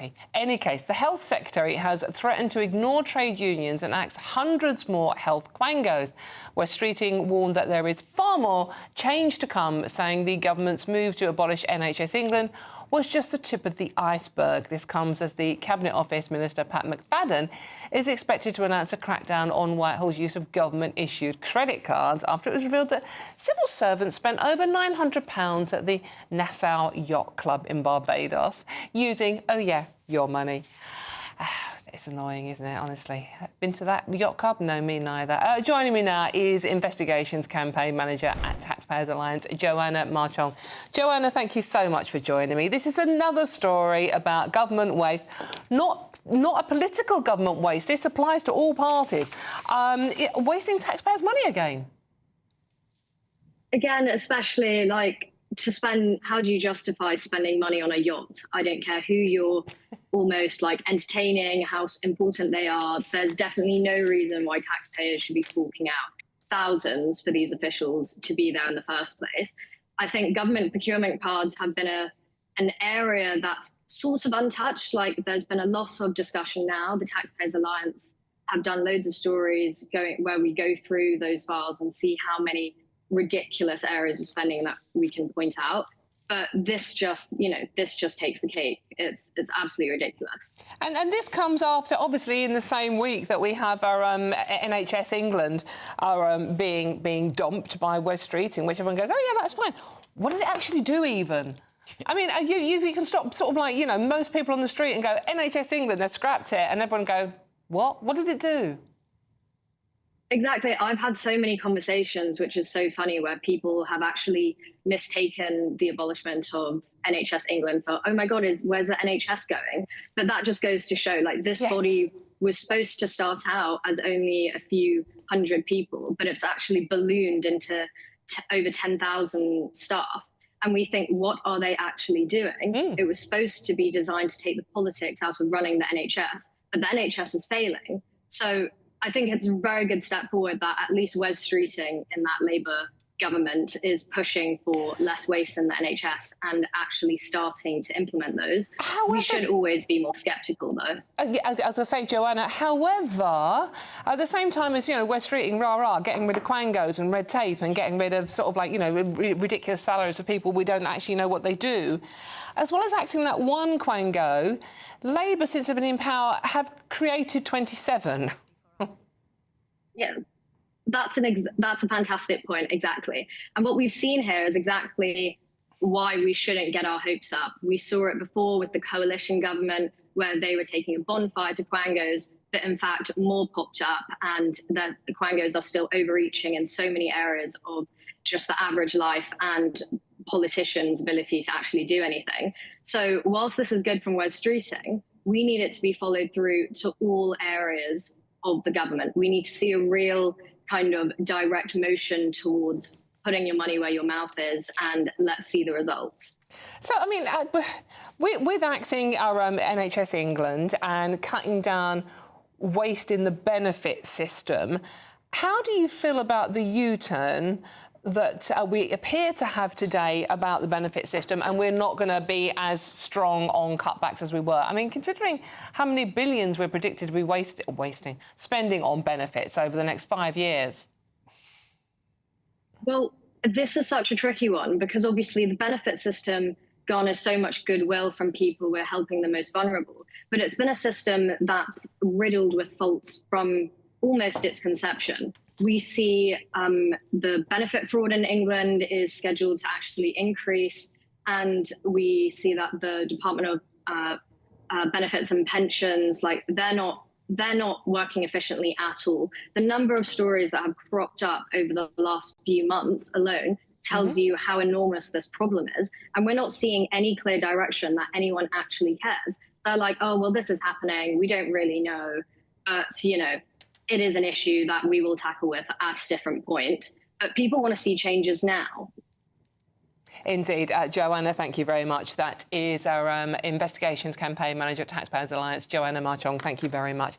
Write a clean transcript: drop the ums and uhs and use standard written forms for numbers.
In any case, the Health Secretary has threatened to ignore trade unions and axe hundreds more health quangos. Wes Streeting warned that there is far more change to come, saying the government's move to abolish NHS England was just the tip of the iceberg. This comes as the Cabinet Office Minister Pat McFadden is expected to announce a crackdown on Whitehall's use of government-issued credit cards after it was revealed that civil servants spent over £900 at the Nassau Yacht Club in Barbados using, oh yeah, your money. It's annoying, isn't it, honestly? Been to that yacht club? No, me neither. Joining me now is Investigations Campaign Manager at Taxpayers Alliance, Joanna Marchong. Joanna, thank you so much for joining me. This is another story about government waste, not a political government waste. This applies to all parties. Wasting taxpayers' money again. Again, especially, like, to spend, how do you justify spending money on a yacht? I don't care who you're almost like entertaining, how important they are. There's definitely no reason why taxpayers should be forking out thousands for these officials to be there in the first place. I think government procurement cards have been an area that's sort of untouched. Like, there's been a lot of discussion now. The Taxpayers Alliance have done loads of stories where we go through those files and see how many ridiculous areas of spending that we can point out. But this just, this just takes the cake. It's absolutely ridiculous. And this comes after, obviously, in the same week that we have our NHS England being dumped by Wes Streeting, which everyone goes, oh, yeah, that's fine. What does it actually do, even? I mean, you can stop sort of like, most people on the street and go, NHS England, they've scrapped it, and everyone go, what? What did it do? Exactly. I've had so many conversations, which is so funny, where people have actually mistaken the abolishment of NHS England for, oh my God, where's the NHS going? But that just goes to show, like, this body was supposed to start out as only a few hundred people, but it's actually ballooned into over 10,000 staff. And we think, what are they actually doing? It was supposed to be designed to take the politics out of running the NHS, but the NHS is failing. So I think it's a very good step forward that at least Wes Streeting in that Labour government is pushing for less waste in the NHS and actually starting to implement those. However, we should always be more sceptical, though. As I say, Joanna, however, at the same time as, Wes Streeting, getting rid of quangos and red tape and getting rid of sort of like, ridiculous salaries for people we don't actually know what they do, as well as axing that one quango, Labour, since they've been in power, have created 27. Yeah, that's a fantastic point, exactly. And what we've seen here is exactly why we shouldn't get our hopes up. We saw it before with the coalition government, where they were taking a bonfire to quangos, but in fact more popped up, and the quangos are still overreaching in so many areas of just the average life and politicians' ability to actually do anything. So whilst this is good from Wes Streeting, we need it to be followed through to all areas of the government. We need to see a real kind of direct motion towards putting your money where your mouth is, and let's see the results. So, I mean, with axing our NHS England and cutting down waste in the benefit system, how do you feel about the U-turn that we appear to have today about the benefit system, and we're not going to be as strong on cutbacks as we were? I mean, considering how many billions we're predicted to be spending on benefits over the next 5 years. Well, this is such a tricky one, because obviously the benefit system garners so much goodwill from people we're helping the most vulnerable, but it's been a system that's riddled with faults from almost its conception. We see the benefit fraud in England is scheduled to actually increase, and we see that the Department of Benefits and Pensions, like, they're not working efficiently at all. The number of stories that have cropped up over the last few months alone tells you how enormous this problem is, and we're not seeing any clear direction that anyone actually cares. They're like, oh, well, this is happening, we don't really know, but it is an issue that we will tackle with at a different point. But people want to see changes now. Indeed. Joanna, thank you very much. That is our Investigations Campaign Manager at Taxpayers Alliance, Joanna Marchong. Thank you very much.